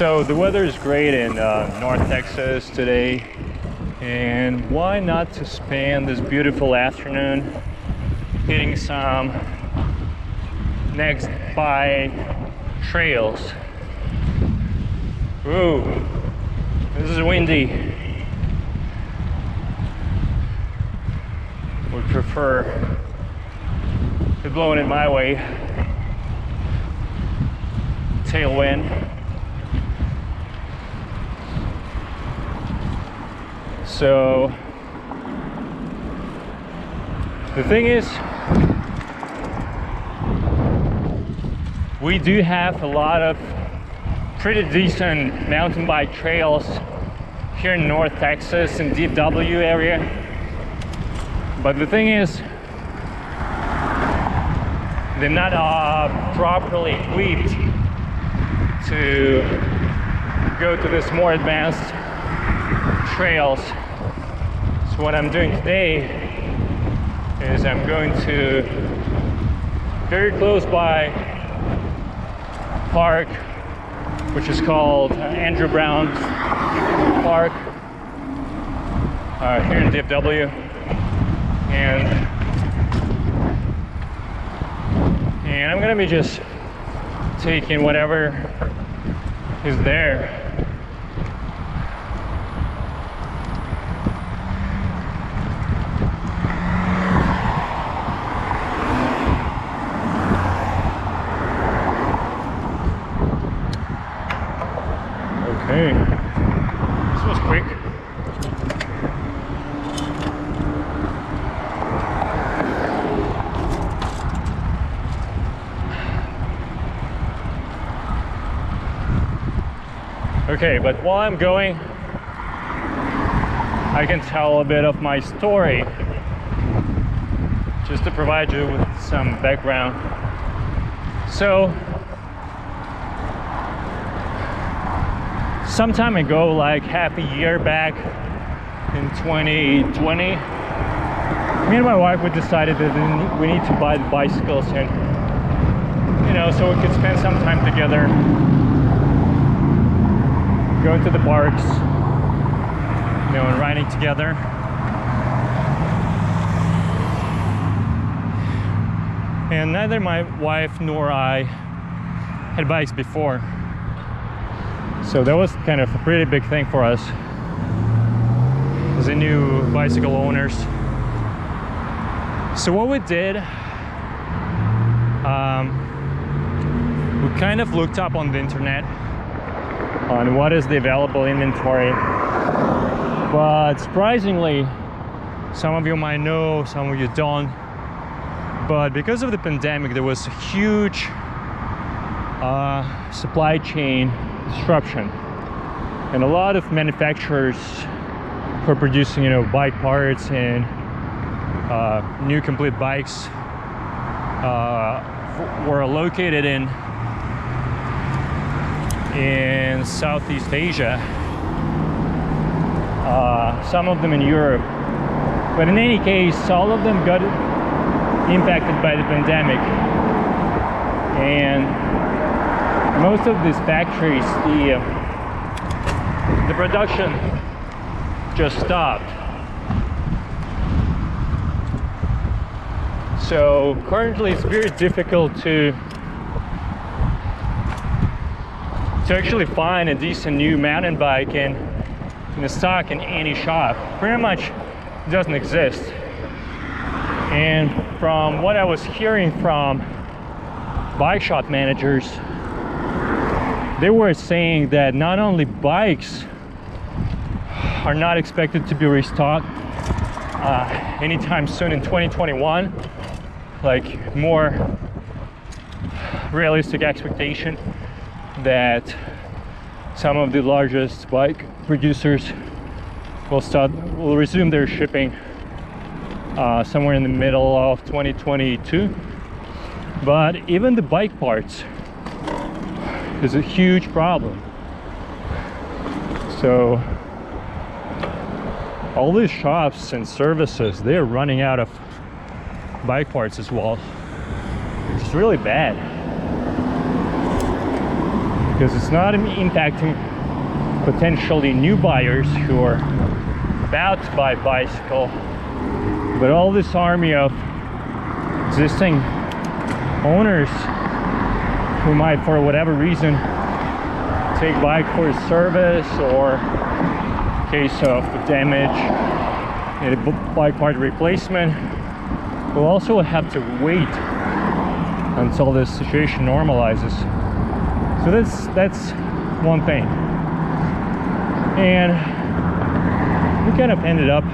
So the weather is great in North Texas today, and why not to spend this beautiful afternoon hitting some next bike trails. Ooh, this is windy. Would prefer it blowing it my way. Tailwind. So the thing is, we do have a lot of pretty decent mountain bike trails here in North Texas in DFW area. But the thing is, they're not properly equipped to go to this more advanced trails. So what I'm doing today is I'm going to very close by park, which is called Andrew Brown Park here in DFW, and I'm gonna be just taking whatever is there. Okay, this was quick. Okay, but while I'm going, I can tell a bit of my story, just to provide you with some background. So, some time ago, like half a year back in 2020, me and my wife, we decided that we need to buy the bicycles, and so we could spend some time together, going to the parks, and riding together. And neither my wife nor I had bikes before. So that was kind of a pretty big thing for us as a new bicycle owners. So what we did, we kind of looked up on the internet on what is the available inventory. But surprisingly, some of you might know, some of you don't, but because of the pandemic, there was a huge supply chain disruption, and a lot of manufacturers who are producing bike parts and new complete bikes were located in Southeast Asia, some of them in Europe, but in any case all of them got impacted by the pandemic, and most of these factories, the production just stopped. So currently it's very difficult to actually find a decent new mountain bike in the stock in any shop. Pretty much doesn't exist. And from what I was hearing from bike shop managers, they were saying that not only bikes are not expected to be restocked anytime soon in 2021, like more realistic expectation that some of the largest bike producers will resume their shipping somewhere in the middle of 2022. But even the bike parts is a huge problem. So all these shops and services, they're running out of bike parts as well, which is really bad. because it's not impacting potentially new buyers who are about to buy a bicycle, but all this army of existing owners who might, for whatever reason, take bike for service or in case of damage, need a bike part replacement, will also have to wait until this situation normalizes. So that's one thing. And we kind of ended up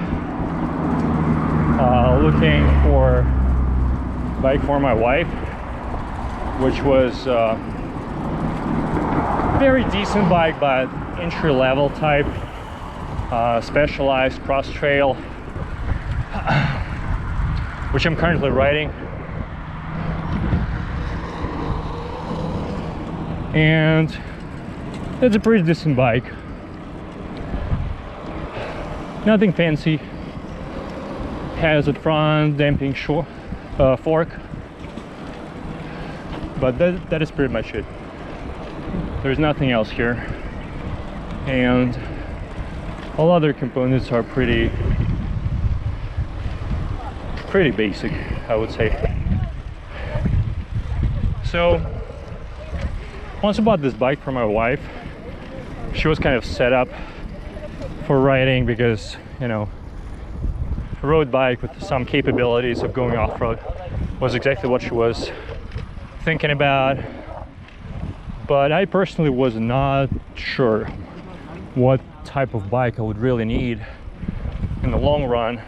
looking for a bike for my wife, which was very decent bike, but entry-level type, Specialized Crosstrail, which I'm currently riding. And it's a pretty decent bike. Nothing fancy. Has a front damping fork, but that is pretty much it. There's nothing else here, and all other components are pretty basic, I would say. So once I bought this bike for my wife, she was kind of set up for riding because, you know, a road bike with some capabilities of going off-road was exactly what she was thinking about. But I personally was not sure what type of bike I would really need in the long run,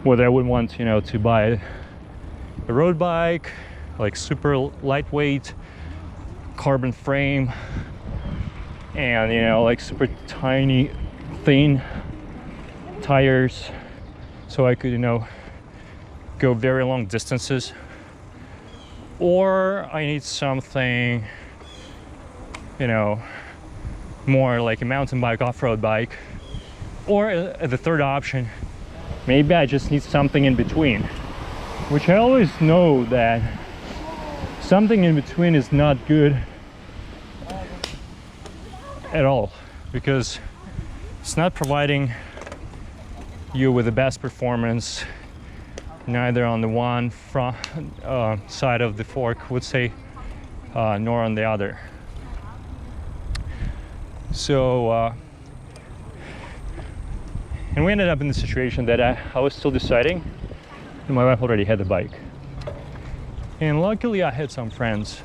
whether I would want, you know, to buy a road bike, like super lightweight, carbon frame, and, you know, like super tiny, thin tires, so I could, you know, go very long distances. Or I need something, you know, more like a mountain bike, off-road bike. Or the third option, maybe I just need something in between, which I always know that something in between is not good at all, because it's not providing you with the best performance, neither on the one front side of the fork, would say, nor on the other. So and we ended up in the situation that I was still deciding, and my wife already had the bike. And luckily I had some friends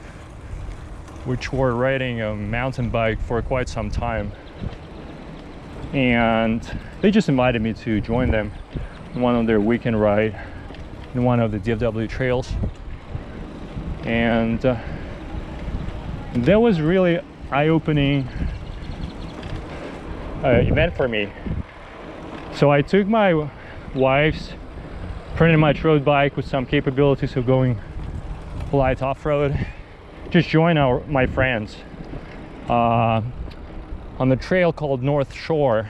which were riding a mountain bike for quite some time, and they just invited me to join them on one of their weekend ride in one of the DFW trails. And that was really eye-opening event for me. So I took my wife's pretty much road bike with some capabilities of going light off-road, just join my friends on the trail called North Shore,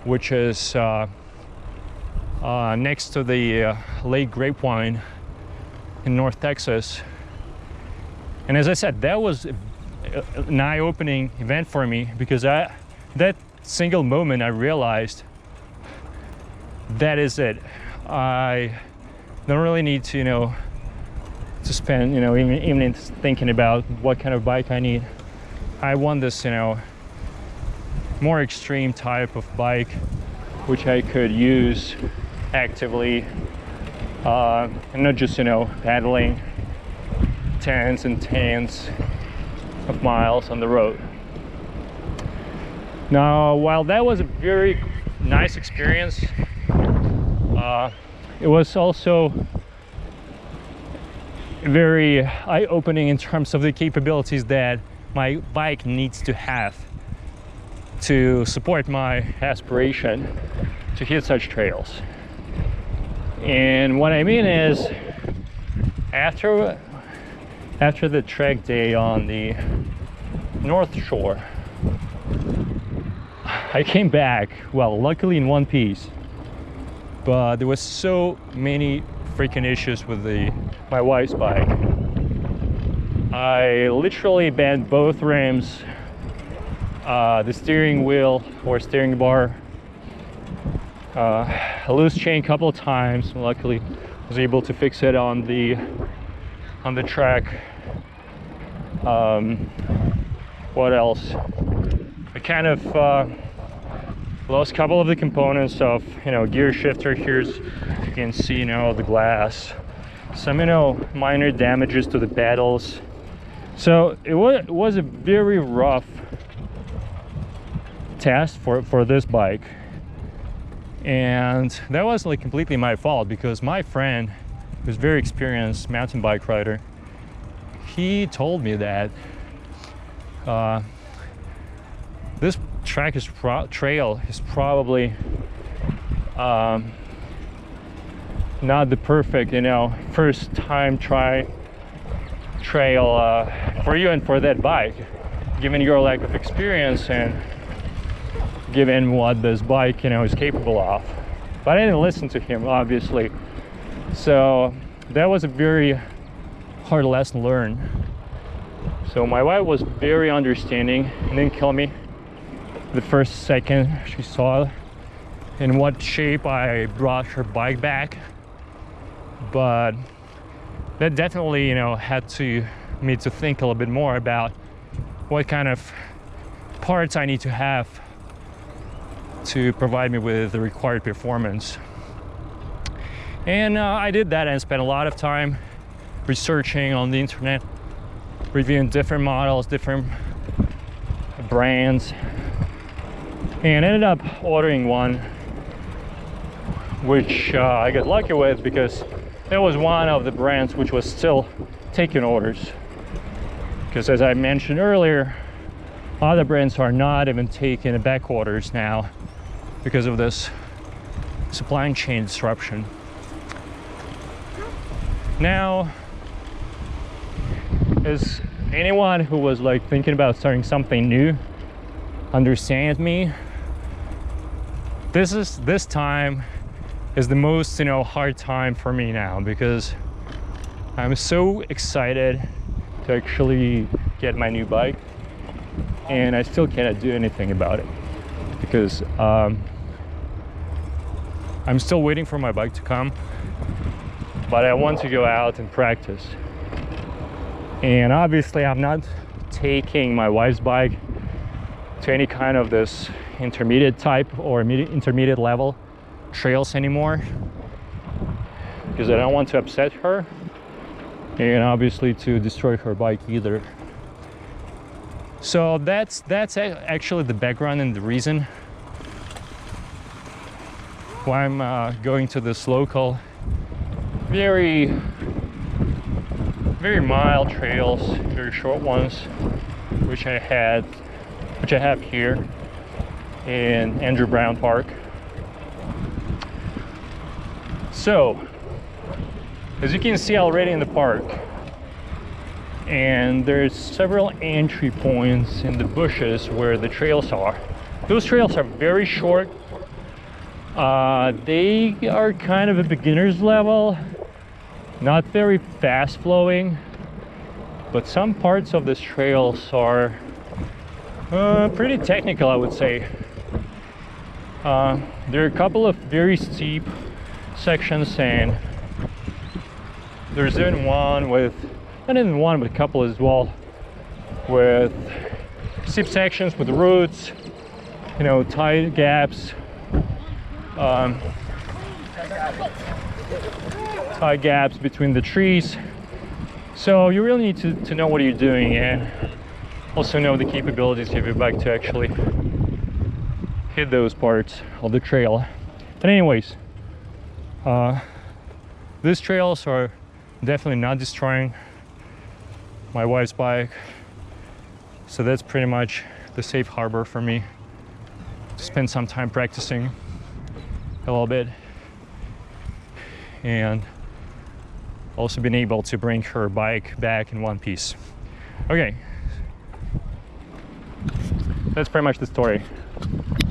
which is next to the Lake Grapevine in North Texas. And as I said, that was an eye-opening event for me, because that single moment I realized that is it. I don't really need to, you know, to spend, you know, even thinking about what kind of bike I need. I want this, you know, more extreme type of bike which I could use actively, and not just, you know, paddling tens and tens of miles on the road. Now, while that was a very nice experience, it was also very eye-opening in terms of the capabilities that my bike needs to have to support my aspiration to hit such trails. And what I mean is, after the trek day on the North Shore, I came back, well, luckily in one piece, but there was so many freaking issues with my wife's bike I literally bent both rims, the steering wheel or steering bar, a loose chain a couple of times. Luckily I was able to fix it on the track. What else? I kind of lost a couple of the components of, gear shifter. Here's, you can see, the glass. Some, minor damages to the pedals. So it was a very rough test for this bike. And that was like completely my fault, because my friend, who's a very experienced mountain bike rider, he told me that this trail is probably not the perfect, first time trail for you and for that bike, given your lack of experience and given what this bike, is capable of. But I didn't listen to him, obviously. So that was a very hard lesson learned. So my wife was very understanding and didn't kill me the first second she saw in what shape I brought her bike back. But that definitely, had me to think a little bit more about what kind of parts I need to have to provide me with the required performance. And I did that and spent a lot of time researching on the internet, reviewing different models, different brands, and ended up ordering one which I got lucky with, because that was one of the brands which was still taking orders. Because as I mentioned earlier, other brands are not even taking back orders now because of this supply chain disruption. Now, as anyone who was like thinking about starting something new understands me, this time is the most hard time for me now, because I'm so excited to actually get my new bike, and I still cannot do anything about it because I'm still waiting for my bike to come, but I want to go out and practice. And obviously I'm not taking my wife's bike to any kind of this intermediate type or intermediate level trails anymore, because I don't want to upset her and obviously to destroy her bike either. So that's actually the background and the reason why I'm going to this local very mild trails, very short ones, which I have here in Andrew Brown Park. So, as you can see already in the park, and there's several entry points in the bushes where the trails are. Those trails are very short. They are kind of a beginner's level, not very fast flowing, but some parts of this trails are pretty technical, I would say. There are a couple of very steep sections, and there's even one with, not even one, but a couple as well, with steep sections with roots, tight gaps, tight gaps between the trees. So you really need to know what you're doing, and also know the capabilities of your bike to actually hit those parts of the trail. But anyways, these trails are definitely not destroying my wife's bike, so that's pretty much the safe harbor for me to spend some time practicing a little bit, and also been able to bring her bike back in one piece. Okay, that's pretty much the story.